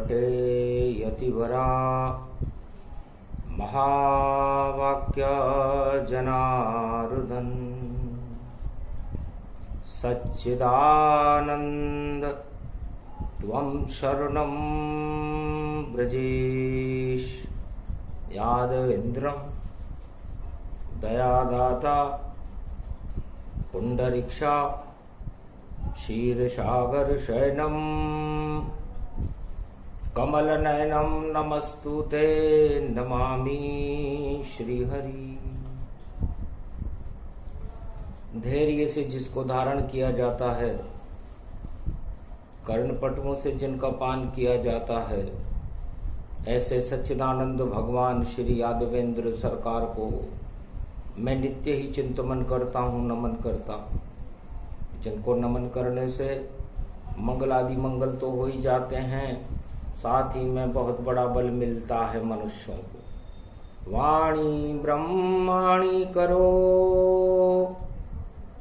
वटे यतिवरा महावाक्य जनार्दन सच्चिदानंद त्वं शरणं ब्रजेश यादवेन्द्रं दयादाता पुंडरीक्षा क्षीरसागर शयनम कमलनयनम नमस्तुते नमामि श्रीहरि। धैर्य से जिसको धारण किया जाता है, कर्णपटुओं से जिनका पान किया जाता है, ऐसे सच्चिदानंद भगवान श्री यादवेंद्र सरकार को मैं नित्य ही चिंतन करता हूँ, नमन करता हूँ। जिनको नमन करने से मंगल आदि मंगल तो हो ही जाते हैं, साथ ही में बहुत बड़ा बल मिलता है मनुष्यों को। वाणी ब्रह्माणी करो,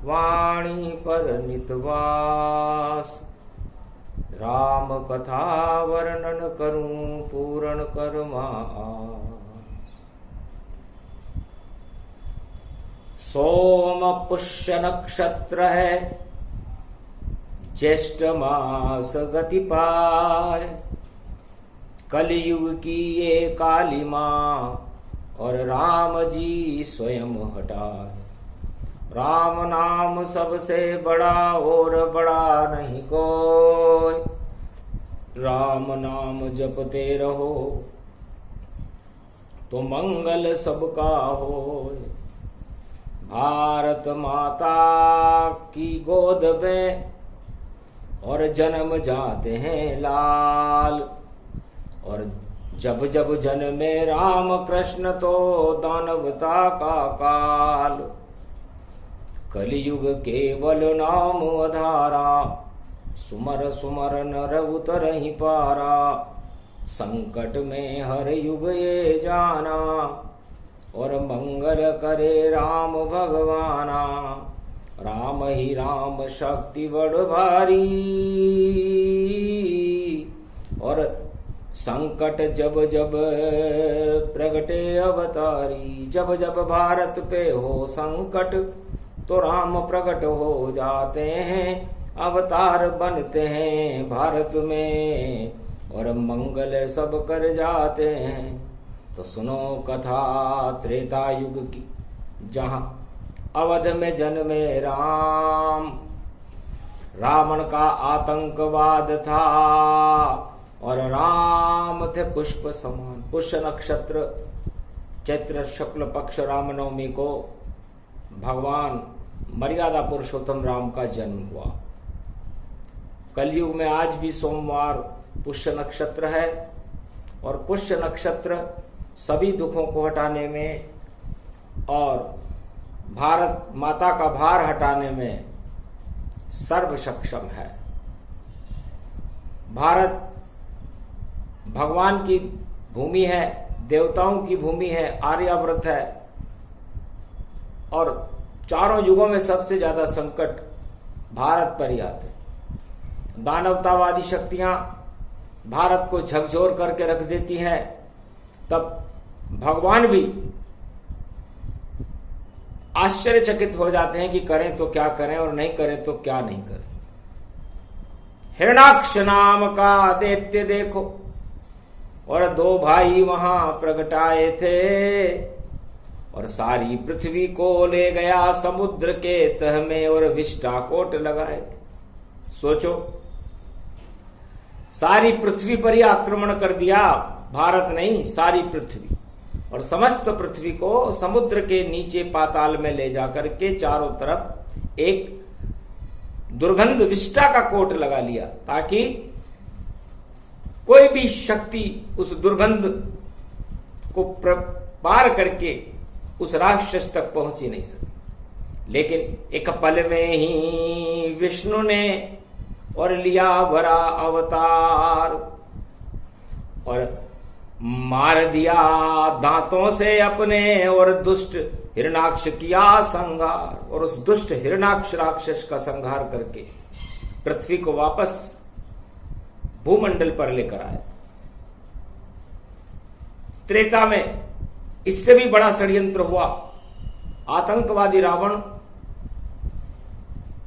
वाणी पर नितवास, राम कथा वर्णन करूं पूर्ण कर्मास। सोम पुष्य नक्षत्र है, ज्येष्ठ मास गति पाए, कलयुग की ये काली मां और राम जी स्वयं हटाए। राम नाम सबसे बड़ा और बड़ा नहीं कोई, राम नाम जपते रहो तो मंगल सबका हो। भारत माता की गोद में और जन्म जाते हैं लाल, और जब जब जन्मे राम कृष्ण तो दानवता का काल। कलयुग केवल नाम आधारा, सुमर सुमर नर उतर ही पारा। संकट में हर युग ये जाना, और मंगल करे राम भगवाना। राम ही राम शक्ति बड़ भारी, और संकट जब जब प्रगटे अवतारी। जब जब भारत पे हो संकट तो राम प्रकट हो जाते हैं, अवतार बनते हैं भारत में, और मंगल सब कर जाते हैं। तो सुनो कथा त्रेता युग की, जहां अवध में जन्मे राम। रावण का आतंकवाद था और राम थे पुष्प समान। पुष्य नक्षत्र चैत्र शुक्ल पक्ष रामनवमी को भगवान मर्यादा पुरुषोत्तम राम का जन्म हुआ। कलयुग में आज भी सोमवार पुष्य नक्षत्र है, और पुष्य नक्षत्र सभी दुखों को हटाने में और भारत माता का भार हटाने में सर्व सक्षम है। भारत भगवान की भूमि है, देवताओं की भूमि है, आर्यावर्त है, और चारों युगों में सबसे ज्यादा संकट भारत पर ही आते। दानवतावादी शक्तियां भारत को झकझोर करके रख देती हैं, तब भगवान भी आश्चर्यचकित हो जाते हैं कि करें तो क्या करें और नहीं करें तो क्या नहीं करें। हिरणाक्ष नाम का दैत्य देखो, और दो भाई वहां प्रगटाए थे, और सारी पृथ्वी को ले गया समुद्र के तह में और विष्टाकोट लगाए थे। सोचो, सारी पृथ्वी पर ही आक्रमण कर दिया, भारत नहीं सारी पृथ्वी, और समस्त पृथ्वी को समुद्र के नीचे पाताल में ले जाकर के चारों तरफ एक दुर्गंध विष्टा का कोट लगा लिया, ताकि कोई भी शक्ति उस दुर्गंध को पार करके उस राक्षस तक पहुंच ही नहीं सकी। लेकिन एक पल में ही विष्णु ने और लिया बड़ा अवतार, और मार दिया दांतों से अपने, और दुष्ट हिरणाक्ष किया संहार, और उस दुष्ट हिरणाक्ष राक्षस का संहार करके पृथ्वी को वापस भूमंडल पर लेकर आए। त्रेता में इससे भी बड़ा षड्यंत्र हुआ। आतंकवादी रावण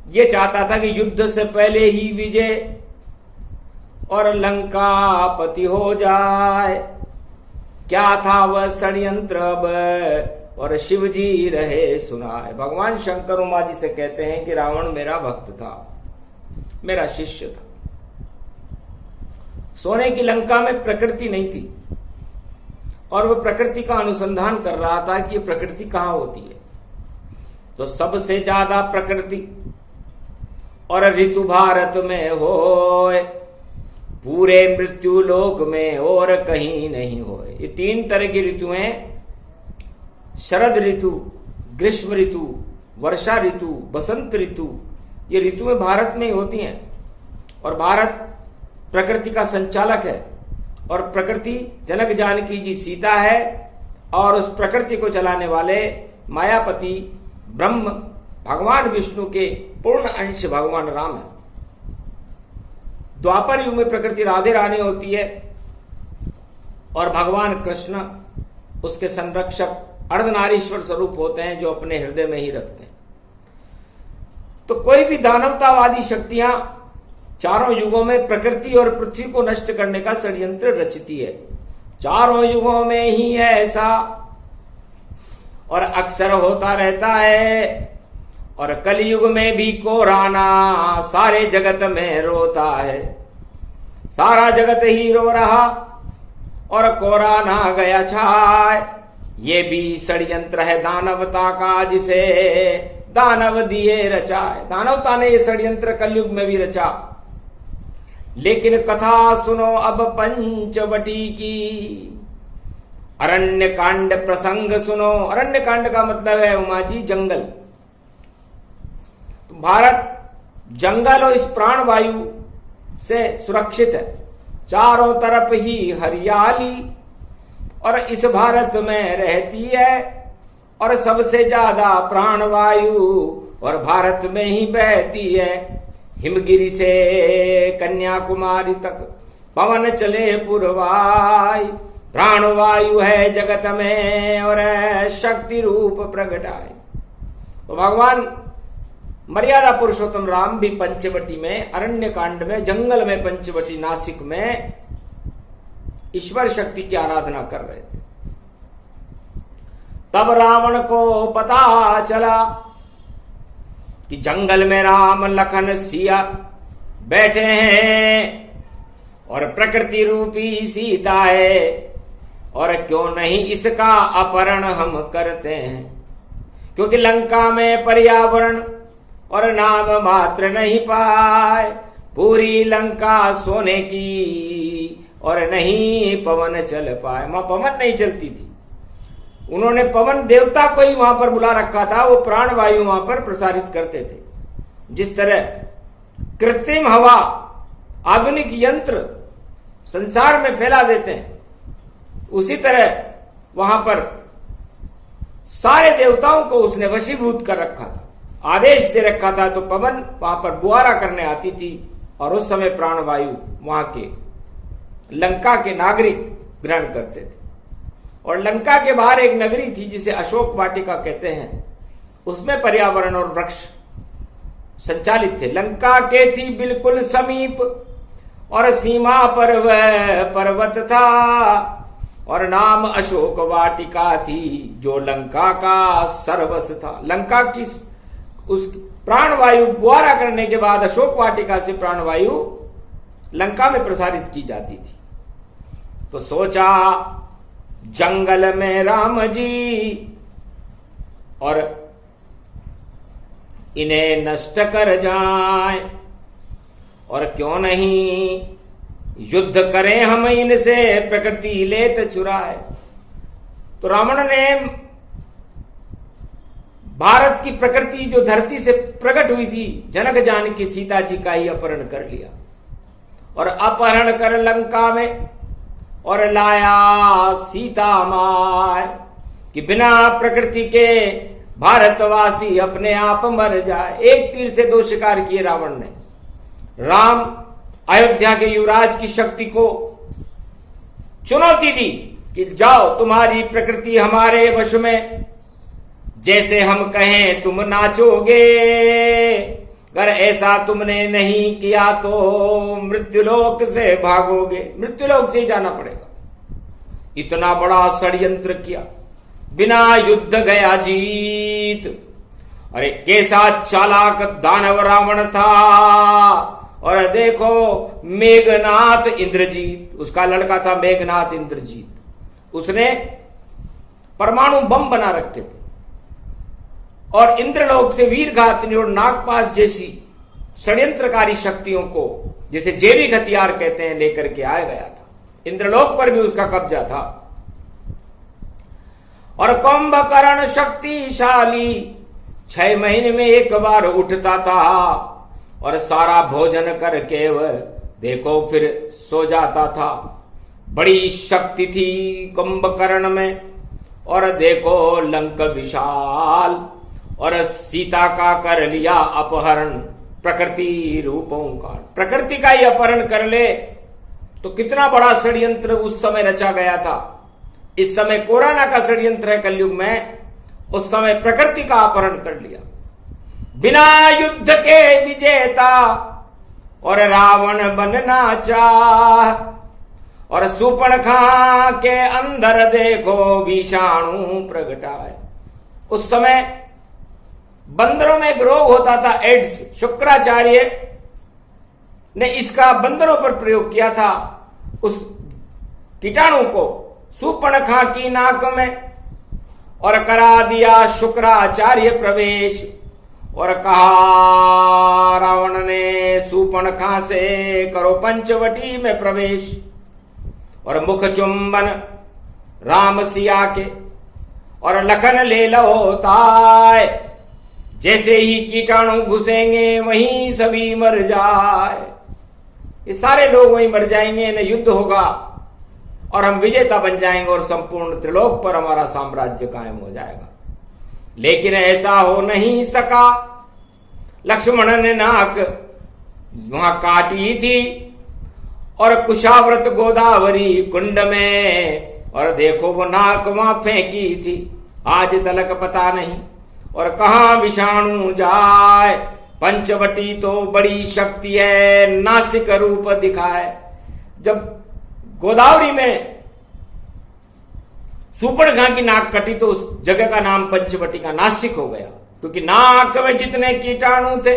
ये चाहता था कि युद्ध से पहले ही विजय और लंकापति हो जाए। क्या था वह षड्यंत्र अब, और शिव जी रहे सुनाए। भगवान शंकर उमा जी से कहते हैं कि रावण मेरा भक्त था, मेरा शिष्य था। सोने की लंका में प्रकृति नहीं थी और वह प्रकृति का अनुसंधान कर रहा था कि ये प्रकृति कहां होती है। तो सबसे ज्यादा प्रकृति और ऋतु भारत में होए, पूरे मृत्यु लोक में और कहीं नहीं होए। ये 3 तरह की ऋतुएं, शरद ऋतु, ग्रीष्म ऋतु, वर्षा ऋतु, बसंत ऋतु, ये ऋतुएं भारत में ही होती हैं। और भारत प्रकृति का संचालक है और प्रकृति जनक जानकी जी सीता है और उस प्रकृति को चलाने वाले मायापति ब्रह्म भगवान विष्णु के पूर्ण अंश भगवान राम है। द्वापर युग में प्रकृति राधे रानी होती है और भगवान कृष्ण उसके संरक्षक अर्धनारीश्वर स्वरूप होते हैं जो अपने हृदय में ही रखते हैं। तो कोई भी दानवतावादी शक्तियां चारों युगों में प्रकृति और पृथ्वी को नष्ट करने का षड्यंत्र रचती है। चारों युगों में ही ऐसा और अक्सर होता रहता है। और कलयुग में भी कोराना सारे जगत में रोता है। सारा जगत ही रो रहा और कोराना गया छाए। ये भी षड्यंत्र है दानवता का जिसे दानव दिए रचाए। दानवता ने ये षड्यंत्र कलयुग में भी रचा। लेकिन कथा सुनो अब पंचवटी की, अरण्य कांड प्रसंग सुनो। अरण्य कांड का मतलब है उमा जी जंगल। तो भारत जंगल और इस प्राणवायु से सुरक्षित है। चारों तरफ ही हरियाली और इस भारत में रहती है और सबसे ज्यादा प्राणवायु और भारत में ही बहती है। हिमगिरी से कन्याकुमारी तक पवन चले पुरवाई। प्राणवायु है जगत में और शक्ति रूप प्रगटाए। तो भगवान मर्यादा पुरुषोत्तम राम भी पंचवटी में, अरण्य कांड में, जंगल में, पंचवटी नासिक में ईश्वर शक्ति की आराधना कर रहे थे। तब रावण को पता चला कि जंगल में राम लखन सिया बैठे हैं और प्रकृति रूपी सीता है और क्यों नहीं इसका अपहरण हम करते हैं। क्योंकि लंका में पर्यावरण और नाम मात्र नहीं पाए। पूरी लंका सोने की और नहीं पवन चल पाए। वहां पवन नहीं चलती थी। उन्होंने पवन देवता को ही वहां पर बुला रखा था। वो प्राणवायु वहां पर प्रसारित करते थे। जिस तरह कृत्रिम हवा आधुनिक यंत्र संसार में फैला देते हैं, उसी तरह वहां पर सारे देवताओं को उसने वशीभूत कर रखा था। आदेश दे रखा था तो पवन वहां पर बुआरा करने आती थी और उस समय प्राणवायु वहां के लंका के नागरिक ग्रहण करते थे। और लंका के बाहर एक नगरी थी जिसे अशोक वाटिका कहते हैं। उसमें पर्यावरण और वृक्ष संचालित थे। लंका के थी बिल्कुल समीप और सीमा पर वह पर्वत था और नाम अशोक वाटिका थी जो लंका का सर्वस्व था। लंका की उस प्राणवायु बुआरा करने के बाद अशोक वाटिका से प्राणवायु लंका में प्रसारित की जाती थी। तो सोचा जंगल में राम जी और इन्हें नष्ट कर जाएं और क्यों नहीं युद्ध करें हम इनसे, प्रकृति लेत चुराए। तो रावण ने भारत की प्रकृति जो धरती से प्रकट हुई थी, जनक जानकी सीता जी का ही अपहरण कर लिया और अपहरण कर लंका में और लाया सीता माय कि बिना प्रकृति के भारतवासी अपने आप मर जाए। एक तीर से 2 शिकार किए रावण ने। राम अयोध्या के युवराज की शक्ति को चुनौती दी कि जाओ तुम्हारी प्रकृति हमारे वश में, जैसे हम कहें तुम नाचोगे, अगर ऐसा तुमने नहीं किया तो मृत्युलोक से भागोगे, मृत्युलोक से जाना पड़ेगा। इतना बड़ा षड्यंत्र किया, बिना युद्ध गया जीत। अरे कैसा चालाक दानव रावण था। और देखो मेघनाथ इंद्रजीत, उसका लड़का था मेघनाथ इंद्रजीत, उसने परमाणु बम बना रखे थे और इंद्रलोक से वीरघातिनी और नागपाश जैसी षड्यंत्रकारी शक्तियों को, जिसे जैविक हथियार कहते हैं, लेकर के आया गया था। इंद्रलोक पर भी उसका कब्जा था। और कुंभकर्ण शक्तिशाली 6 महीने में एक बार उठता था और सारा भोजन करके वह देखो फिर सो जाता था। बड़ी शक्ति थी कुंभकर्ण में। और देखो लंक विशाल, और सीता का कर लिया अपहरण, प्रकृति रूपों का, प्रकृति का ही अपहरण कर ले तो कितना बड़ा षड्यंत्र उस समय रचा गया था। इस समय कोरोना का षड्यंत्र है कलयुग में, उस समय प्रकृति का अपहरण कर लिया। बिना युद्ध के विजेता और रावण बनना चाह, और सुपर्णखा के अंदर देखो विषाणु प्रगटाए। उस समय बंदरों में एक रोग होता था एड्स, शुक्राचार्य ने इसका बंदरों पर प्रयोग किया था। उस कीटाणु को सुपर्णखा की नाक में और करा दिया शुक्राचार्य प्रवेश, और कहा रावण ने सुपर्णखा से करो पंचवटी में प्रवेश। और मुख चुंबन राम सिया के और लखन ले लो ताय, जैसे ही कीटाणु घुसेंगे वहीं सभी मर जाए। ये सारे लोग वहीं मर जाएंगे, न युद्ध होगा और हम विजेता बन जाएंगे और संपूर्ण त्रिलोक पर हमारा साम्राज्य कायम हो जाएगा। लेकिन ऐसा हो नहीं सका। लक्ष्मण ने नाक वहां काटी थी और कुशाव्रत गोदावरी कुंड में, और देखो वो नाक वहां फेंकी थी, आज तलक पता नहीं और कहां विषाणु जाए। पंचवटी तो बड़ी शक्ति है, नासिक रूप दिखाए। जब गोदावरी में सुपर्णखा की नाक कटी तो उस जगह का नाम पंचवटी का नासिक हो गया, क्योंकि नाक में जितने कीटाणु थे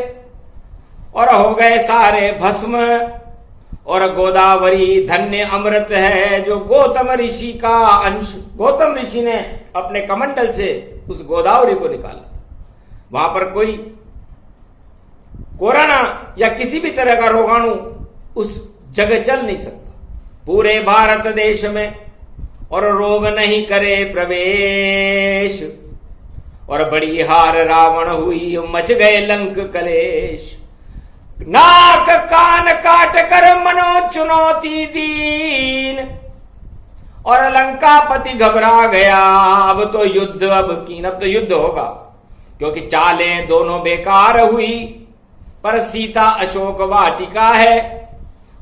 और हो गए सारे भस्म। और गोदावरी धन्य अमृत है जो गौतम ऋषि का अंश, गौतम ऋषि ने अपने कमंडल से उस गोदावरी को निकाला। वहां पर कोई कोरोना या किसी भी तरह का रोगाणु उस जगह चल नहीं सकता। पूरे भारत देश में और रोग नहीं करे प्रवेश। और बड़ी हार रावण हुई, मच गए लंक कलेश। नाक कान काट कर मनो चुनौती दीन, और लंकापति घबरा गया। अब तो युद्ध, अब तो युद्ध होगा, क्योंकि चालें दोनों बेकार हुई। पर सीता अशोक वाटिका है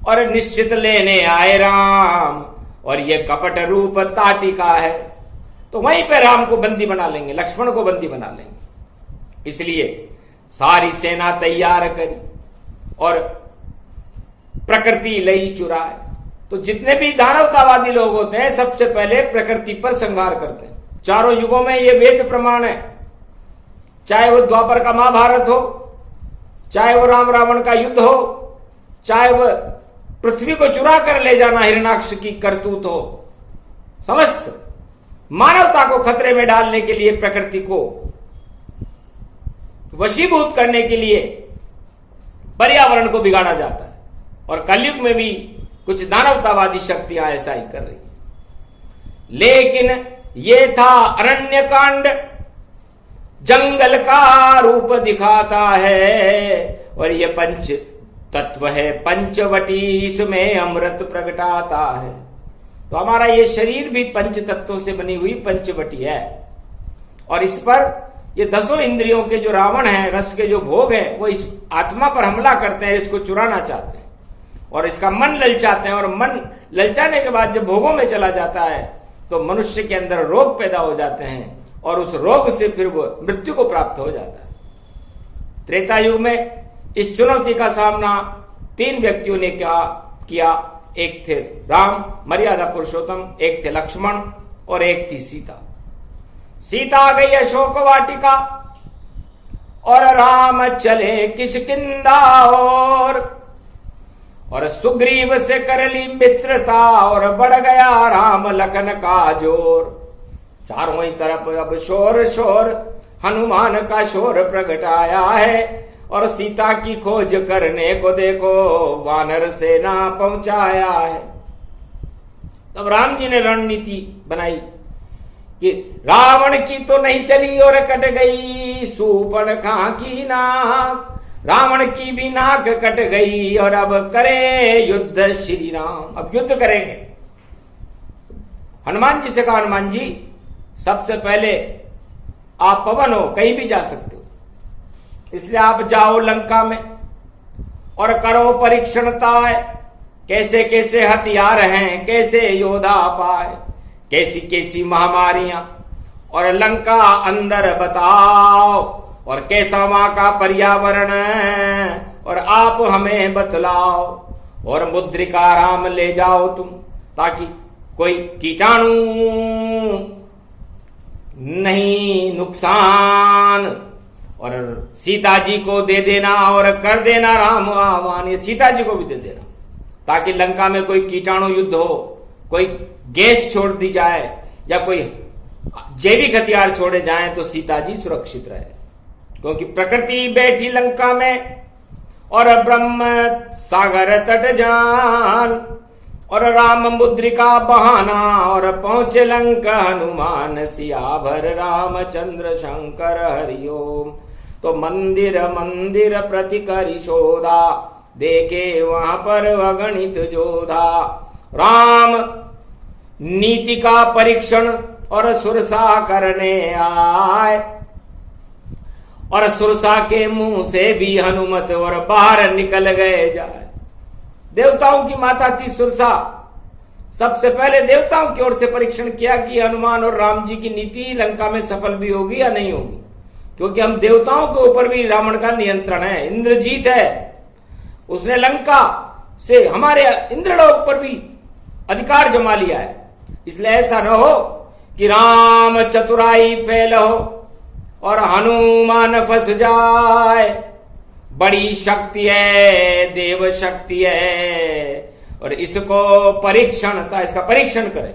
और निश्चित लेने आए राम, और ये कपट रूप ताटिका है। तो वहीं पे राम को बंदी बना लेंगे, लक्ष्मण को बंदी बना लेंगे। इसलिए सारी सेना तैयार करी और प्रकृति लई चुराए। तो जितने भी दानवतावादी लोग होते हैं सबसे पहले प्रकृति पर संहार करते हैं। चारों युगों में ये वेद प्रमाण है, चाहे वो द्वापर का महाभारत हो, चाहे वो राम रावण का युद्ध हो, चाहे वह पृथ्वी को चुरा कर ले जाना हिरण्याक्ष की करतूत हो। समस्त मानवता को खतरे में डालने के लिए, प्रकृति को वशीभूत करने के लिए पर्यावरण को बिगाड़ा जाता है। और कलयुग में भी कुछ दानवतावादी शक्तियां ऐसा ही कर रही है। लेकिन ये था अरण्य कांड, जंगल का रूप दिखाता है। और ये पंच तत्व है पंचवटी, इसमें अमृत प्रगटाता है। तो हमारा ये शरीर भी पंच तत्वों से बनी हुई पंचवटी है। और इस पर ये 10 इंद्रियों के जो रावण हैं, रस के जो भोग हैं, वो इस आत्मा पर हमला करते हैं, इसको चुराना चाहते हैं और इसका मन ललचाते हैं। और मन ललचाने के बाद जब भोगों में चला जाता है तो मनुष्य के अंदर रोग पैदा हो जाते हैं और उस रोग से फिर वो मृत्यु को प्राप्त हो जाता है। त्रेता युग में इस चुनौती का सामना 3 व्यक्तियों ने किया। एक थे राम मर्यादा पुरुषोत्तम, एक थे लक्ष्मण और एक थी सीता। सीता आ गई अशोक वाटिका और राम चले किष्किंधा और सुग्रीव से कर ली मित्रता और बढ़ गया राम लखन का जोर। चारों ही तरफ अब शोर शोर हनुमान का शोर प्रगट आया है और सीता की खोज करने को देखो वानर सेना पहुंचाया है। तब राम जी ने रणनीति बनाई कि रावण की तो नहीं चली और कट गई सूर्पणखा की नाक, रावण की भी नाक कट गई और अब करें युद्ध श्री राम। अब युद्ध करेंगे। हनुमान जी से कहा, हनुमान जी सबसे पहले आप पवन हो, कहीं भी जा सकते हो, इसलिए आप जाओ लंका में और करो परीक्षणता, कैसे कैसे हथियार हैं, कैसे योद्धा पाए, कैसी कैसी महामारियां और लंका अंदर बताओ और कैसा वहां का पर्यावरण और आप हमें बतलाओ और मुद्रिका राम ले जाओ तुम, ताकि कोई कीटाणु नहीं नुकसान, और सीता जी को दे देना और कर देना राम आह्वान, सीता जी को भी दे देना ताकि लंका में कोई कीटाणु युद्ध हो, कोई गैस छोड़ दी जाए या कोई जैविक हथियार छोड़े जाएं तो सीता जी सुरक्षित रहे। क्योंकि प्रकृति बैठी लंका में और ब्रह्म सागर तट जान और राम मुद्रिका बहाना और पहुंचे लंका हनुमान सियाभर रामचंद्र शंकर हरिओम। तो मंदिर मंदिर प्रतिकरी शोधा, देखे वहां पर अगणित जोधा। राम नीति का परीक्षण और सुरसा करने आए और सुरसा के मुंह से भी हनुमत और बाहर निकल गए जाए। देवताओं की माता थी सुरसा। सबसे पहले देवताओं की ओर से परीक्षण किया कि हनुमान और राम जी की नीति लंका में सफल भी होगी या नहीं होगी, क्योंकि हम देवताओं के ऊपर भी रावण का नियंत्रण है, इंद्रजीत है, उसने लंका से हमारे इंद्रलोक पर भी अधिकार जमा लिया है। इसलिए ऐसा न हो कि राम चतुराई फैल हो और हनुमान फंस जाए। बड़ी शक्ति है, देव शक्ति है और इसको परीक्षण था, इसका परीक्षण करे।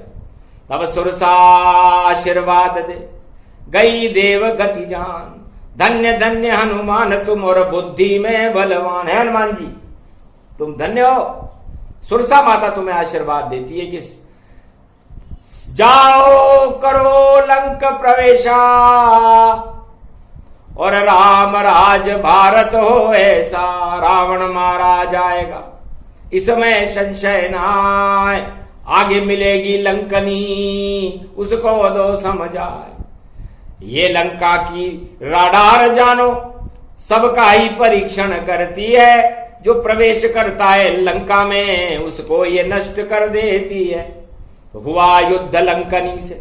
तब सुरसा आशीर्वाद दे, गई देव गति जान, धन्य धन्य हनुमान तुम और बुद्धि में बलवान है। हनुमान जी तुम धन्य हो, सुरसा माता तुम्हें आशीर्वाद देती है कि जाओ करो लंक प्रवेशा और राम राज भारत हो ऐसा, रावण मारा जाएगा इसमें संशय ना, आगे मिलेगी लंकनी उसको दो समझाए। ये लंका की राडार जानो सबका ही परीक्षण करती है, जो प्रवेश करता है लंका में उसको ये नष्ट कर देती है। तो हुआ युद्ध लंकनी से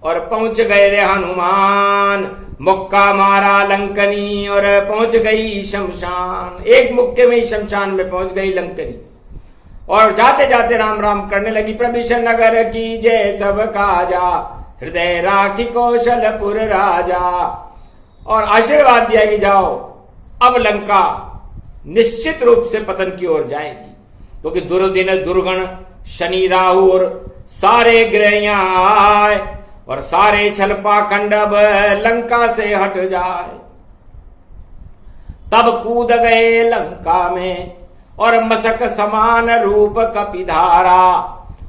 और पहुंच गए रे हनुमान, मुक्का मारा लंकनी और पहुंच गई शमशान। एक मुक्के में ही शमशान में पहुंच गई लंकनी और जाते जाते राम राम करने लगी। प्रभीषण नगर की जय सब काजा, हृदय राखी कौशलपुर राजा। और आशीर्वाद दिया कि जाओ अब लंका निश्चित रूप से पतन की ओर जाएगी, क्योंकि दुर्दिन दुर्गण शनि राहु और सारे ग्रह यहां आए और सारे छल पाखंड अब लंका से हट जाए। तब कूद गए लंका में और मसक समान रूप कपिधारा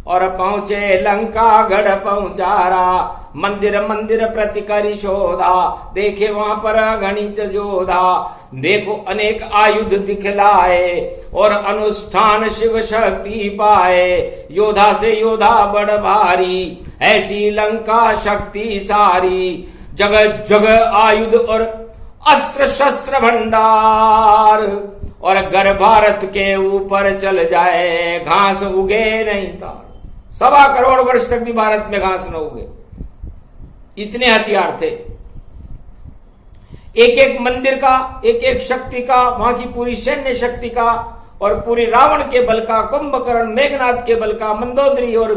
और पहुंचे लंका गढ़ पहुंचारा। मंदिर मंदिर प्रतिकरी शोधा, देखे वहां पर गणित जोधा। देखो अनेक आयुध दिखलाए और अनुष्ठान शिव शक्ति पाए। योधा से योधा बड़ भारी, ऐसी लंका शक्ति सारी। जगह जगह आयुध और अस्त्र शस्त्र भंडार और गर भारत के ऊपर चल जाए, घास उगे नहीं तार। 1.25 करोड़ वर्ष तक भी भारत में घास न उगे, इतने हथियार थे। एक एक मंदिर का, एक एक शक्ति का, वहां की पूरी सैन्य शक्ति का और पूरी रावण के बल का, कुंभकर्ण, मेघनाथ के बल का, मंदोदरी और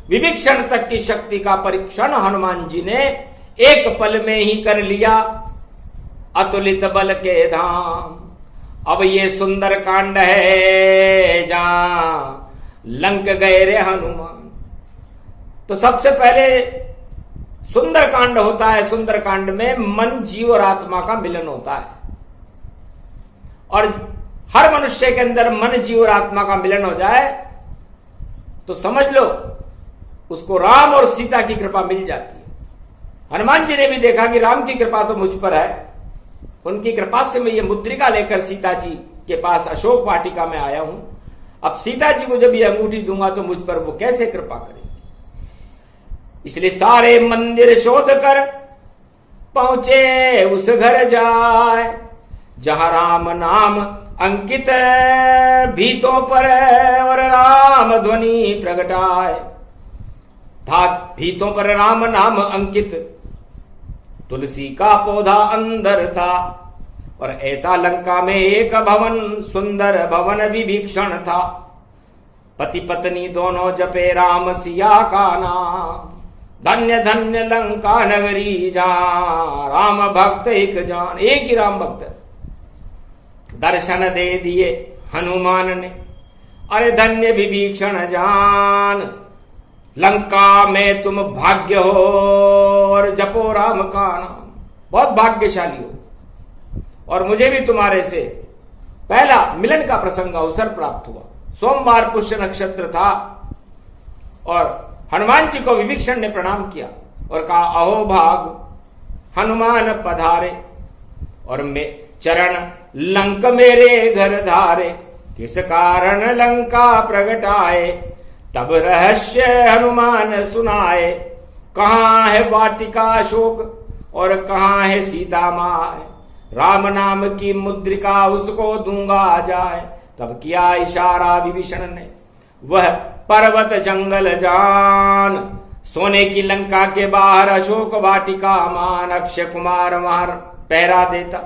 विभीषण तक की शक्ति का परीक्षण हनुमान जी ने एक पल में ही कर लिया। अतुलित बल के धाम। अब ये सुंदर कांड है जहां लंक गए रे हनुमान। तो सबसे पहले सुंदर कांड होता है। सुंदर कांड में मन, जीव और आत्मा का मिलन होता है और हर मनुष्य के अंदर मन, जीव और आत्मा का मिलन हो जाए तो समझ लो उसको राम और सीता की कृपा मिल जाती है। हनुमान जी ने भी देखा कि राम की कृपा तो मुझ पर है, उनकी कृपा से मैं ये मुद्रिका लेकर सीता जी के पास अशोक वाटिका में आया हूं। अब सीता जी को जब ये अंगूठी दूंगा तो मुझ पर वो कैसे कृपा करेंगे। इसलिए सारे मंदिर शोध कर पहुंचे उस घर जाए जहां राम नाम अंकित भीतों पर और राम ध्वनि प्रगटाए था। भीतों पर राम नाम अंकित, तुलसी का पौधा अंदर था और ऐसा लंका में एक भवन, सुंदर भवन विभीषण था। पति पत्नी दोनों जपे राम सिया का नाम, धन्य धन्य लंका नगरी जहां राम भक्त एक जान। एक ही राम भक्त दर्शन दे दिए हनुमान ने, अरे धन्य विभीषण जान, लंका में तुम भाग्य हो और जपो राम का नाम। बहुत भाग्यशाली हो और मुझे भी तुम्हारे से पहला मिलन का प्रसंग अवसर प्राप्त हुआ। सोमवार पुष्य नक्षत्र था और हनुमान जी को विभीषण ने प्रणाम किया और कहा, अहो भाग हनुमान पधारे और मैं चरण लंक मेरे घर धारे, किस कारण लंका प्रगटाए तब रहस्य हनुमान सुनाए। कहाँ है वाटिका अशोक और कहाँ है सीता माय, राम नाम की मुद्रिका उसको दूंगा जाए। तब किया इशारा विभीषण ने, वह पर्वत जंगल जान, सोने की लंका के बाहर अशोक वाटिका मान। अक्षय कुमार वहां पहरा देता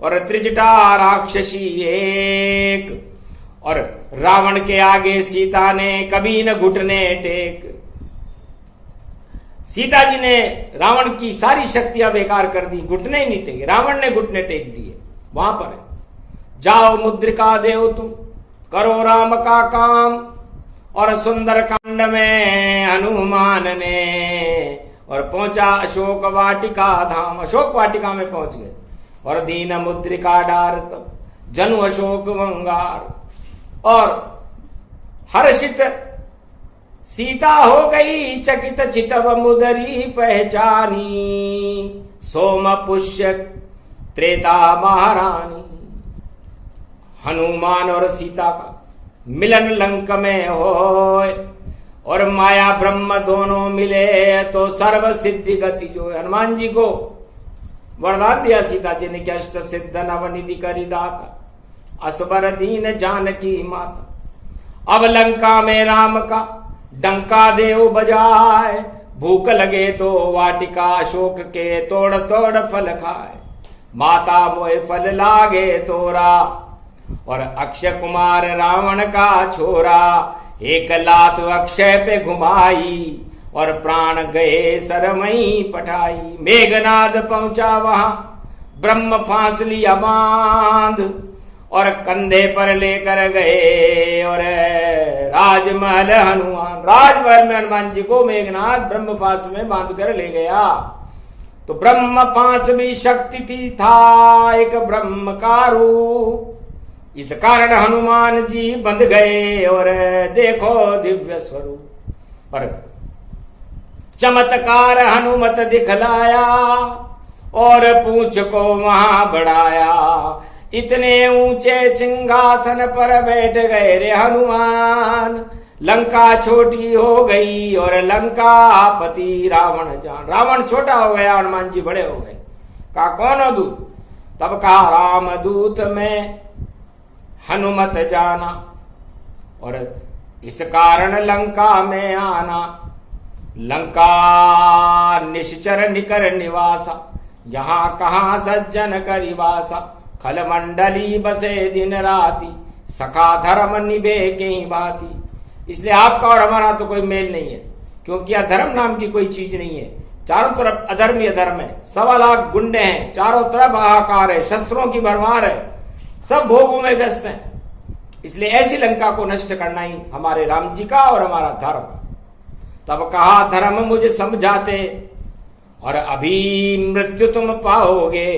और त्रिजटा राक्षसी एक, और रावण के आगे सीता ने कभी न घुटने टेक। सीता जी ने रावण की सारी शक्तियां बेकार कर दी, घुटने ही नहीं टेके, रावण ने घुटने टेक दिए। वहां पर जाओ मुद्रिका देव तुम, करो राम का काम। और सुंदर कांड में हनुमान ने और पहुंचा अशोक वाटिका धाम। अशोक वाटिका में पहुंच गए और दीन मुद्रिका डार तब जनु अशोक वंगार, और हर्षित सीता हो गई चकित चितव मुदरी पहचानी। सोम पुष्य त्रेता महारानी, हनुमान और सीता का मिलन लंक में होए और माया ब्रह्म दोनों मिले तो सर्व सिद्धि गति जो। हनुमान जी को वरदान दिया सीता जी ने कि अष्ट सिद्ध नवनिधि करी दाता, असबर दीन जानकी माता। अब लंका में राम का डंका देव बजाए, भूख लगे तो वाटिका अशोक के तोड़ तोड़ फल खाए। माता मोए फल लागे तोरा और अक्षय कुमार रावण का छोरा, एक लात अक्षय पे घुमाई और प्राण गए सरमई पठाई। मेघनाद पहुंचा वहां ब्रह्म फांस लिया बांध और कंधे पर लेकर गए और राजमहल हनुमान। राजमहल में हनुमान जी को मेघनाथ ब्रह्म फांस में बांध कर ले गया। तो ब्रह्म फांस भी शक्ति थी, था एक ब्रह्म का रूप। इस कारण हनुमान जी बंध गए और देखो दिव्य स्वरूप। पर चमत्कार हनुमत दिखलाया और पूंछ को वहां बढ़ाया। इतने ऊंचे सिंहासन पर बैठ गए रे हनुमान, लंका छोटी हो गई और लंका पति रावण जान। रावण छोटा हो गया, हनुमान जी बड़े हो गए। कहा कौन हो दूत? तब कहा राम दूत में हनुमत जाना। और इस कारण लंका में आना, लंका निश्चर निकर निवासा, यहाँ कहाँ सज्जन करिवासा, खल मंडली बसे दिन राती, सखा धर्म निभे कहीं बाती। इसलिए आपका और हमारा तो कोई मेल नहीं है, क्योंकि यह धर्म नाम की कोई चीज नहीं है। चारों तरफ अधर्म ही अधर्म है, 1.25 लाख गुंडे हैं, चारों तरफ हाहाकार है, शस्त्रों की भरमार है, सब भोगों में व्यस्त हैं। इसलिए ऐसी लंका को नष्ट करना ही हमारे राम जी का और हमारा धर्म। तब कहा धर्म मुझे समझाते, और अभी मृत्यु तुम पाओगे,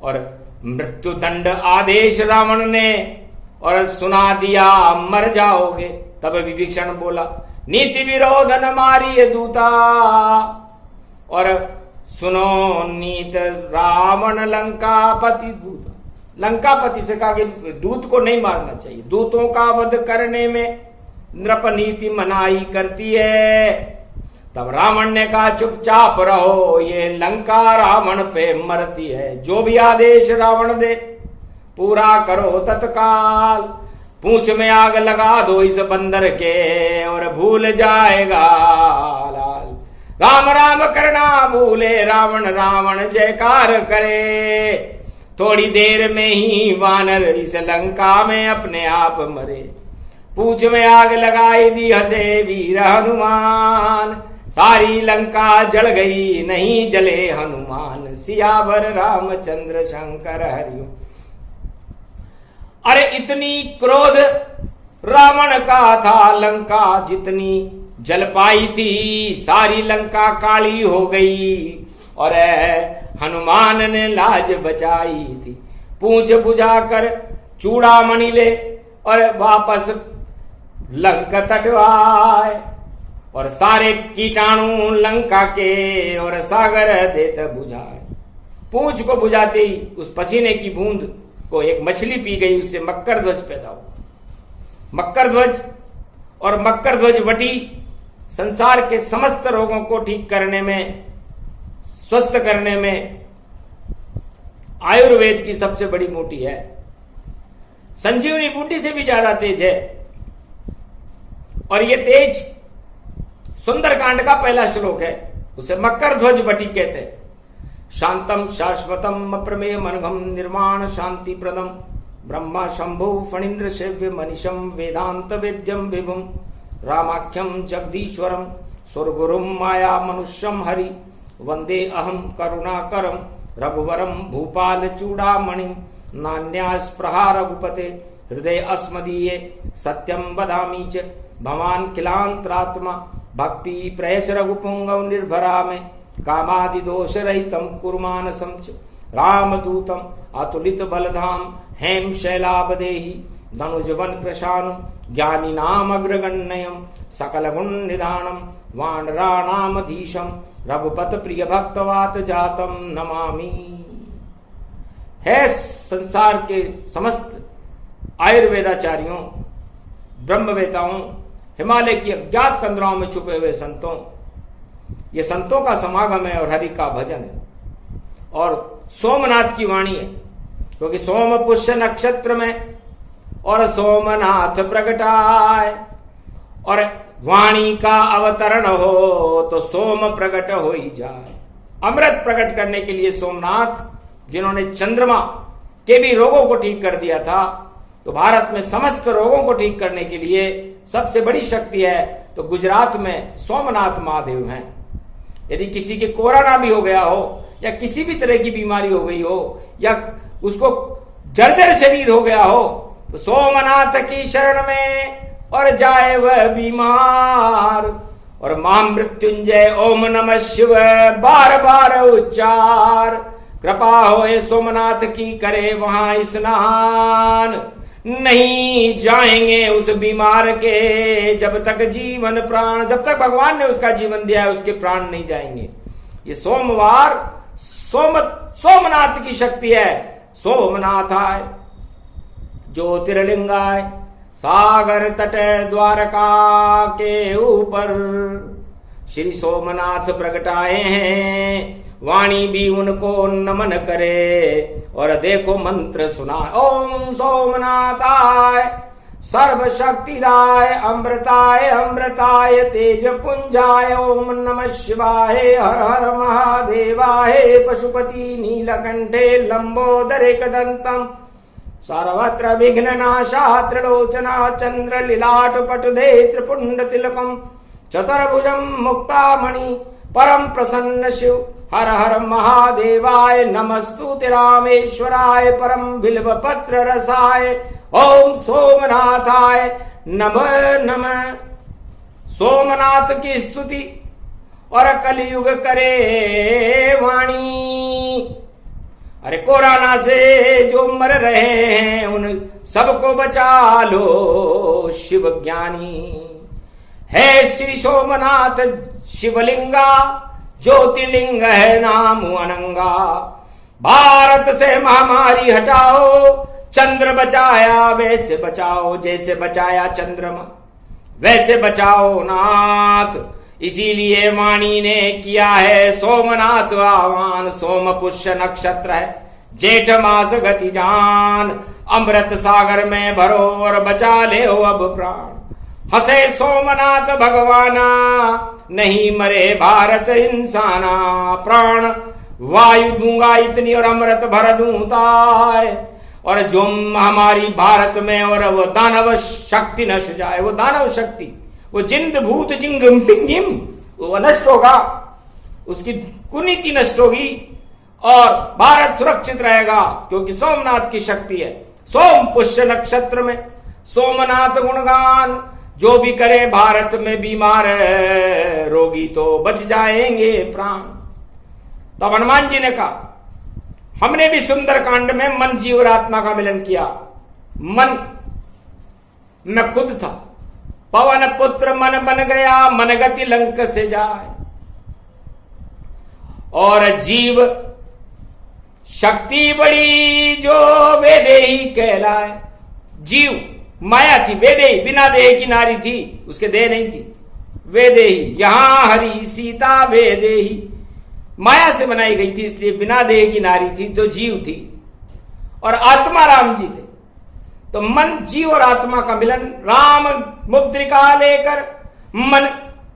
और मृत्यु दंड आदेश रावण ने और सुना दिया मर जाओगे। तब विभीषण बोला नीति विरोध न मारिए दूता, और सुनो नीत रावण लंकापति दूत। लंकापति से कहा कि दूत को नहीं मारना चाहिए, दूतों का वध करने में नृप नीति मनाही करती है। तब रावण ने कहा चुपचाप रहो, ये लंका रावण पे मरती है, जो भी आदेश रावण दे पूरा करो तत्काल। पूंछ में आग लगा दो इस बंदर के, और भूल जाएगा लाल। राम राम करना भूले रावण, रावण जयकार करे, थोड़ी देर में ही वानर इस लंका में अपने आप मरे। पूंछ में आग लगाई दी हंसे वीर हनुमान, सारी लंका जल गई नहीं जले हनुमान। सियावर रामचंद्र शंकर हरिओम। अरे इतनी क्रोध रावण का था, लंका जितनी जल पाई थी सारी लंका काली हो गई, और हनुमान ने लाज बचाई थी। पूंछ बुझाकर चूड़ामणि ले और वापस लंका तटवाए, और सारे कीटाणु लंका के और सागर देत बुझाए। पूंछ को बुझाते ही उस पसीने की बूंद को एक मछली पी गई, उससे मकर ध्वज पैदा हुआ। मकर ध्वज और मकर ध्वज वटी संसार के समस्त रोगों को ठीक करने में, स्वस्थ करने में आयुर्वेद की सबसे बड़ी बूटी है। संजीवनी बूटी से भी ज्यादा तेज है, और ये तेज सुंदरकांड का पहला श्लोक है, उसे मकर ध्वज वटी कहते हैं। शांतम शाश्वतम अप्रमेय मनघम निर्माण शांति प्रदम, ब्रह्मा शंभु फणीन्द्र सेव्य मनीषम वेदांत वेद्यम विभुम, रामाख्यम जगदीश्वरम स्वर्गुरुम माया मनुष्यम हरि, वंदे अहम करुणाकरम रघुवरम भूपाल चूड़ामणि, नान्यास्पृहा रघुपते हृदय अस्मदीये, सत्यम वदामि च भवान किलांतरात्मा, भक्ति प्रयस रघुपुंगव निर्भरा में, कामादि दोष रहितम कुर्मानसं च, रामदूतम अतुलित बलधाम हेम शैलाबदेहि, धनुजवन प्रशानु ज्ञानी नाम अग्रगण्यम, सकल गुण निधानम वानराणामधीशम, रघुपत प्रिय भक्तवात जातम नमामि। है संसार के समस्त आयुर्वेदाचार्यों, ब्रह्मवेताओं, हिमालय की अज्ञात कंदराओं में छुपे हुए संतों, ये संतों का समागम है और हरि का भजन है, और सोमनाथ की वाणी है, क्योंकि सोम पुष्य नक्षत्र में और सोमनाथ प्रगटाए, और वाणी का अवतरण हो तो सोम प्रकट हो ही जाए। अमृत प्रकट करने के लिए सोमनाथ, जिन्होंने चंद्रमा के भी रोगों को ठीक कर दिया था, तो भारत में समस्त रोगों को ठीक करने के लिए सबसे बड़ी शक्ति है तो गुजरात में सोमनाथ महादेव हैं। यदि किसी के कोरोना भी हो गया हो, या किसी भी तरह की बीमारी हो गई हो, या उसको जर्जर शरीर हो गया हो, तो सोमनाथ की शरण में और जाए वह बीमार, और महामृत्युंजय ओम नमः शिवाय बार बार उच्चार, कृपा होए सोमनाथ की करे वहां स्नान, नहीं जाएंगे उस बीमार के जब तक जीवन प्राण, जब तक भगवान ने उसका जीवन दिया है उसके प्राण नहीं जाएंगे। ये सोमवार सोमनाथ की शक्ति है। सोमनाथाय ज्योतिर्लिंगाय सागर तट द्वारका के ऊपर श्री सोमनाथ प्रगटाए हैं, वाणी भी उनको नमन करे, और देखो मंत्र सुना ओम सोमनाथाय सर्व शक्तिदाय अमृताय अमृताय तेज पुंजाय ओम नमः शिवाय हर हर महादेवाय पशुपति नीलकंठे लंबोदरे कदंतम सर्वत्र विघ्ननाशा त्रिलोचना चंद्र लीलाट पटुधे त्रिपुंड तिलकम चतुर्भुजम मुक्तामणि परम प्रसन्न शिव हर हर महादेवाय नमस्तुते रामेश्वराय परम बिल्व पत्र रसाय ओम सोमनाथाय नमः नमः। सोमनाथ की स्तुति और कलयुग करे वाणी। अरे कोरोना से जो मर रहे हैं उन सबको बचा लो शिव ज्ञानी। है श्री सोमनाथ शिवलिंगा ज्योतिर्लिंग है नाम अनंगा। भारत से महामारी हटाओ चंद्र बचाया वैसे बचाओ जैसे बचाया चंद्रमा वैसे बचाओ नाथ। इसीलिए वाणी ने किया है सोमनाथ आह्वान। सोम पुष्य नक्षत्र है जेठ मास गति जान। अमृत सागर में भरो और बचा ले हो अब प्राण। हंसे सोमनाथ भगवाना नहीं मरे भारत इंसाना। प्राण वायु दूंगा इतनी और अमृत भर दूंताय। और जो हमारी भारत में और वो दानव शक्ति नष्ट जाए। वो दानव शक्ति वो जिंद भूत जिंगम टिंगिम वो नष्ट होगा। उसकी कुनीति नष्ट होगी और भारत सुरक्षित रहेगा क्योंकि सोमनाथ की शक्ति है। सोम पुष्य नक्षत्र में सोमनाथ गुणगान जो भी करे भारत में बीमार रोगी तो बच जाएंगे प्राण। तब हनुमान जी ने कहा हमने भी सुंदर कांड में मन जीव और आत्मा का मिलन किया। मन मैं खुद था पवन पुत्र मन बन गया मन गति लंक से जाए। और जीव शक्ति बड़ी जो वेदेही कहलाए। जीव माया थी वेदेही बिना देह की नारी थी उसके देह नहीं थी। वेदेही यहां हरि सीता वेदेही माया से बनाई गई थी इसलिए बिना देह की नारी थी जो जीव थी। और आत्मा राम जी थे। तो मन जीव और आत्मा का मिलन राम मुद्रिका लेकर मन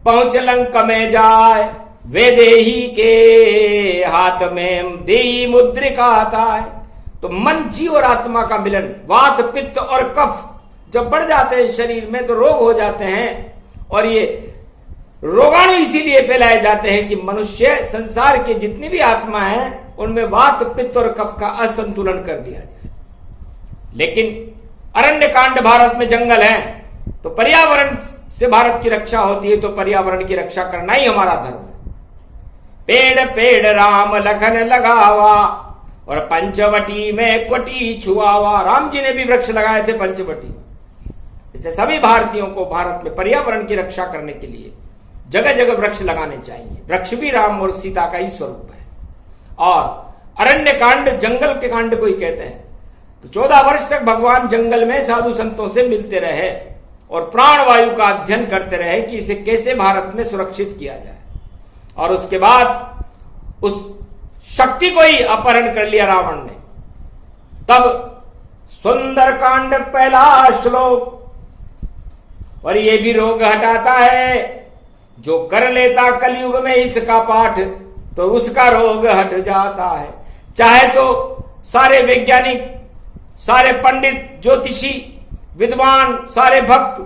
पहुंच लंक में जाए। वेदेही के हाथ में देही मुद्रिका आता है। तो मन जीव और आत्मा का मिलन वात पित्त और कफ जब बढ़ जाते हैं शरीर में तो रोग हो जाते हैं। और ये रोगाणु इसीलिए फैलाए जाते हैं कि मनुष्य संसार के जितनी भी आत्मा है उनमें वात पित्त और कफ का असंतुलन कर दिया जाए। लेकिन अरण्य कांड भारत में जंगल है तो पर्यावरण से भारत की रक्षा होती है। तो पर्यावरण की रक्षा करना ही हमारा धर्म है। पेड़ पेड़ राम लखन लगावा और पंचवटी में कोटी छुआवा। राम जी ने भी वृक्ष लगाए थे पंचवटी। इसलिए सभी भारतीयों को भारत में पर्यावरण की रक्षा करने के लिए जगह जगह वृक्ष लगाने चाहिए। वृक्ष भी राम और सीता का ही स्वरूप है। और अरण्य कांड जंगल के कांड को ही कहते हैं। तो 14 वर्ष तक भगवान जंगल में साधु संतों से मिलते रहे और प्राण वायु का अध्ययन करते रहे कि इसे कैसे भारत में सुरक्षित किया जाए। और उसके बाद उस शक्ति को ही अपहरण कर लिया रावण ने। तब सुंदर कांड पहला श्लोक। और ये भी रोग हटाता है जो कर लेता कलयुग में इसका पाठ तो उसका रोग हट जाता है। चाहे तो सारे वैज्ञानिक सारे पंडित ज्योतिषी विद्वान सारे भक्त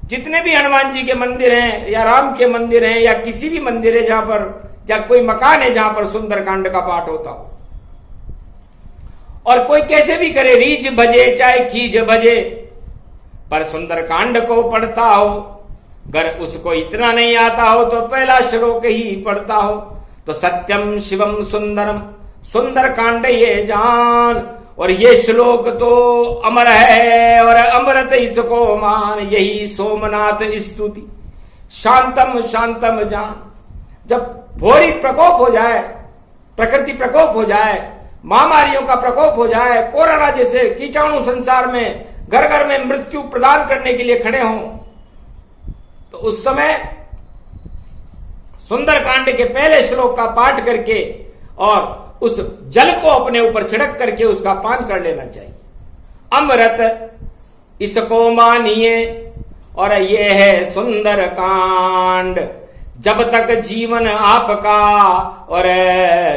जितने भी हनुमान जी के मंदिर हैं या राम के मंदिर हैं या किसी भी मंदिर है जहां पर या कोई मकान है जहां पर सुंदर कांड का पाठ होता हो। और कोई कैसे भी करे रीझ भजे चाहे खीज भजे पर सुंदर कांड को पढ़ता हो। अगर उसको इतना नहीं आता हो तो पहला श्लोक ही पढ़ता हो तो सत्यम शिवम सुंदरम सुंदर कांड ये जान। और ये श्लोक तो अमर है और अमृत इसको मान। यही सोमनाथ स्तुति शांतम शांतम जान। जब भोरी प्रकोप हो जाए प्रकृति प्रकोप हो जाए महामारियों का प्रकोप हो जाए कोरोना जैसे कीटाणु संसार में घर घर में मृत्यु प्रदान करने के लिए खड़े हों तो उस समय सुंदर कांड के पहले श्लोक का पाठ करके और उस जल को अपने ऊपर छिड़क करके उसका पान कर लेना चाहिए। अमृत इसको मानिए और ये है सुंदर कांड। जब तक जीवन आपका और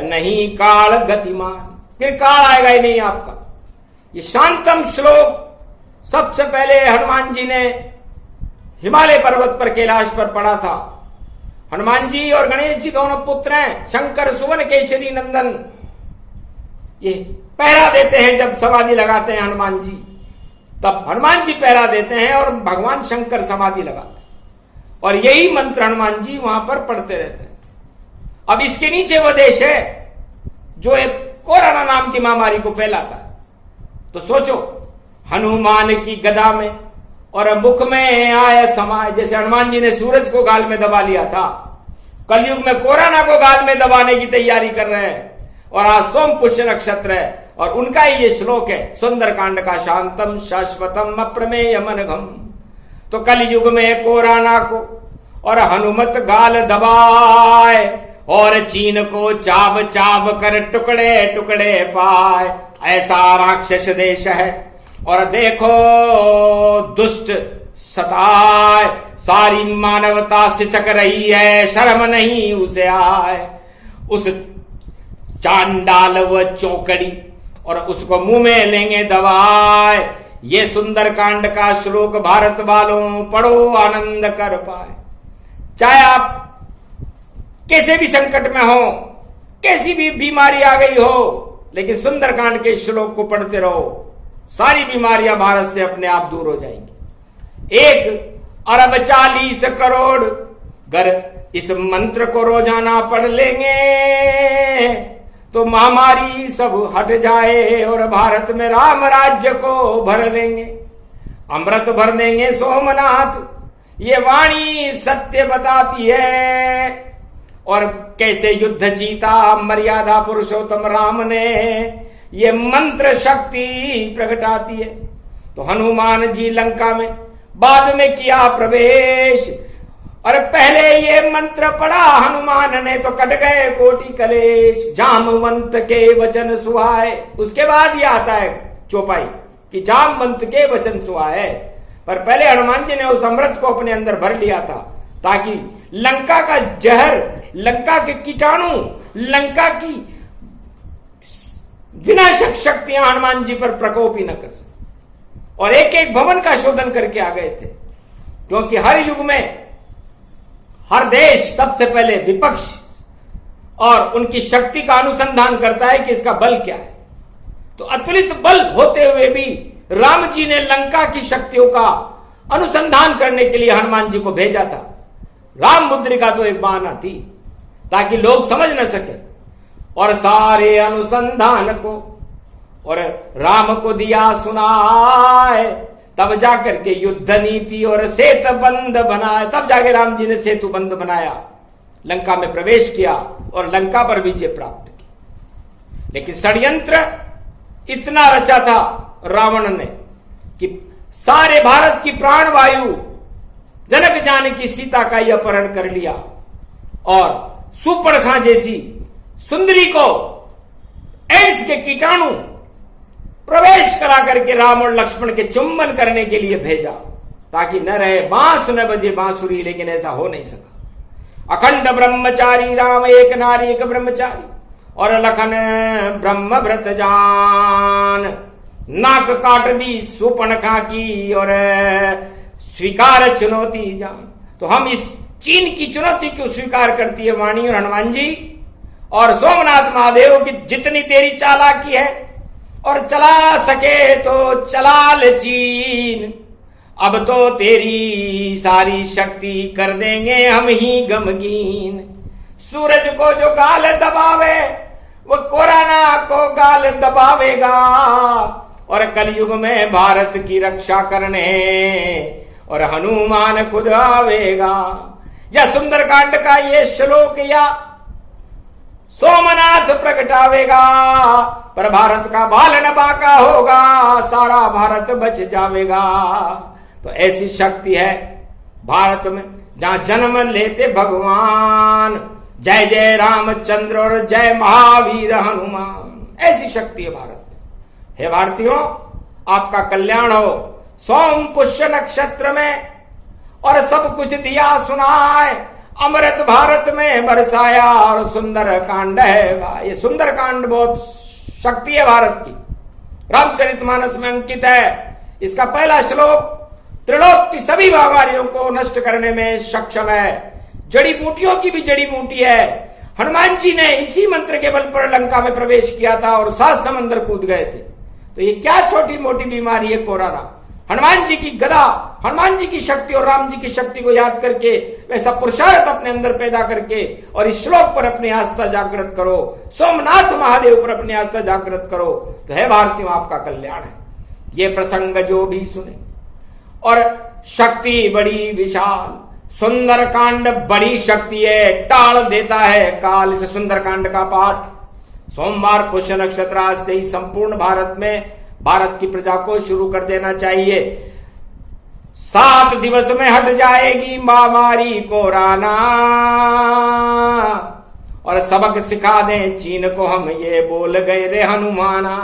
नहीं काल गतिमान, फिर काल आएगा ही नहीं आपका। ये शांतम श्लोक सबसे पहले हनुमान जी ने हिमालय पर्वत पर कैलाश पर पढ़ा था। हनुमान जी और गणेश जी दोनों पुत्र हैं, शंकर सुवन केशरी नंदन। ये पहरा देते हैं जब समाधि लगाते हैं हनुमान जी, तब हनुमान जी पहरा देते हैं और भगवान शंकर समाधि लगाते हैं, और यही मंत्र हनुमान जी वहां पर पढ़ते रहते हैं। अब इसके नीचे वो देश है जो एक कोरोना नाम की महामारी को फैलाता है। तो सोचो, हनुमान की गदा में और मुख में आया समाय, जैसे हनुमान जी ने सूरज को गाल में दबा लिया था, कलयुग में कोरोना को गाल में दबाने की तैयारी कर रहे हैं। और आज सोम पुष्य नक्षत्र है और उनका ही ये श्लोक है सुंदरकांड का, शांतम शाश्वतम अप्रमेय मनघम। तो कलयुग में कोरोना को और हनुमत गाल दबाए और चीन को चाब चाब कर टुकड़े टुकड़े पाए, ऐसा राक्षस देश है। और देखो दुष्ट सताए, सारी मानवता सिसक रही है, शर्म नहीं उसे आए। उस चांडाल व चौकड़ी और उसको मुंह में लेंगे दबाए। ये सुंदरकांड का श्लोक भारत वालों पढ़ो, आनंद कर पाए। चाहे आप कैसे भी संकट में हो, कैसी भी बीमारी आ गई हो, लेकिन सुंदरकांड के श्लोक को पढ़ते रहो, सारी बीमारियां भारत से अपने आप दूर हो जाएंगी। 1 अरब 40 करोड़ अगर इस मंत्र को रोजाना पढ़ लेंगे तो महामारी सब हट जाए और भारत में राम राज्य को भर लेंगे, अमृत भर देंगे सोमनाथ। ये वाणी सत्य बताती है। और कैसे युद्ध जीता मर्यादा पुरुषोत्तम राम ने, ये मंत्र शक्ति प्रकटाती है। तो हनुमान जी लंका में बाद में किया प्रवेश, और पहले ये मंत्र पढ़ा हनुमान ने तो कट गए कोटि कलेश। जामवंत के वचन सुहाए, उसके बाद ये आता है चौपाई कि जामवंत के वचन सुहाए। पर पहले हनुमान जी ने उस अमृत को अपने अंदर भर लिया था, ताकि लंका का जहर, लंका के कीटाणु, लंका की विनाशक शक्तियां हनुमान जी पर प्रकोप ही न कर सके। और एक एक भवन का शोधन करके आ गए थे, क्योंकि हर युग में हर देश सबसे पहले विपक्ष और उनकी शक्ति का अनुसंधान करता है कि इसका बल क्या है। तो अतुलित बल होते हुए भी राम जी ने लंका की शक्तियों का अनुसंधान करने के लिए हनुमान जी को भेजा था। राम मुद्रिका तो एक बहाना थी ताकि लोग समझ न सके, और सारे अनुसंधान को और राम को दिया सुनाए, तब जाकर के युद्ध नीति और सेतु बंद बनाए। तब जाके राम जी ने सेतु बंद बनाया, लंका में प्रवेश किया और लंका पर विजय प्राप्त की। लेकिन षड्यंत्र इतना रचा था रावण ने कि सारे भारत की प्राणवायु जनक जानकी सीता का ही अपहरण कर लिया, और सुपर्णखा जैसी सुंदरी को एड्स के कीटाणु प्रवेश करा करके राम और लक्ष्मण के चुंबन करने के लिए भेजा, ताकि न रहे बांस न बजे बांसुरी। लेकिन ऐसा हो नहीं सका। अखंड ब्रह्मचारी राम, एक नारी एक ब्रह्मचारी, और लखन ब्रह्म व्रत जान। नाक काट दी सुपर्णखा की और स्वीकार चुनौती जान। तो हम इस चीन की चुनौती को स्वीकार करती है वाणी और हनुमान जी। और सोमनाथ महादेव की जितनी तेरी चालाकी है, और चला सके तो चला ले चीन, अब तो तेरी सारी शक्ति कर देंगे हम ही गमगीन। सूरज को जो गाल दबावे वो कोरोना को गाल दबावेगा, और कलयुग में भारत की रक्षा करने और हनुमान खुद आवेगा। या सुंदरकांड का ये श्लोक या सोमनाथ प्रगटावेगा, पर भारत का बाल न बाका होगा, सारा भारत बच जावेगा। तो ऐसी शक्ति है भारत में, जहां जन्म लेते भगवान। जय जय रामचंद्र और जय महावीर हनुमान। ऐसी शक्ति है भारत में। हे भारतीयों, आपका कल्याण हो, सोम पुष्य नक्षत्र में, और सब कुछ दिया सुनाए, अमृत भारत में बरसाया, और सुंदर कांड है भाई। ये सुंदर कांड बहुत शक्ति है भारत की, रामचरितमानस में अंकित है। इसका पहला श्लोक त्रिलोक की सभी महामारियों को नष्ट करने में सक्षम है, जड़ी बूटियों की भी जड़ी बूटी है। हनुमान जी ने इसी मंत्र के बल पर लंका में प्रवेश किया था और 7 समंदर कूद गए थे। तो ये क्या छोटी मोटी बीमारी है कोरोना। हनुमान जी की गदा, हनुमान जी की शक्ति और राम जी की शक्ति को याद करके वैसा पुरुषार्थ अपने अंदर पैदा करके और इस श्लोक पर अपनी आस्था जागृत करो, सोमनाथ महादेव पर अपनी आस्था जागृत करो, तो है भारतीयों आपका कल्याण है। ये प्रसंग जो भी सुने, और शक्ति बड़ी विशाल, सुंदर कांड बड़ी शक्ति है, टाल देता है काल। इस सुंदर कांड का पाठ सोमवार पुष्य नक्षत्र आज से ही संपूर्ण भारत में भारत की प्रजा को शुरू कर देना चाहिए। 7 दिवस में हट जाएगी महामारी कोरोना, और सबक सिखा दें चीन को हम, ये बोल गए रे हनुमाना।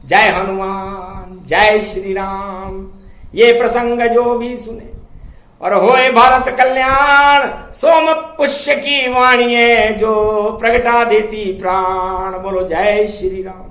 जय हनुमान, जय श्री राम। ये प्रसंग जो भी सुने और होए भारत कल्याण, सोम पुष्य की वाणी है जो प्रगटा देती प्राण। बोलो जय श्री राम।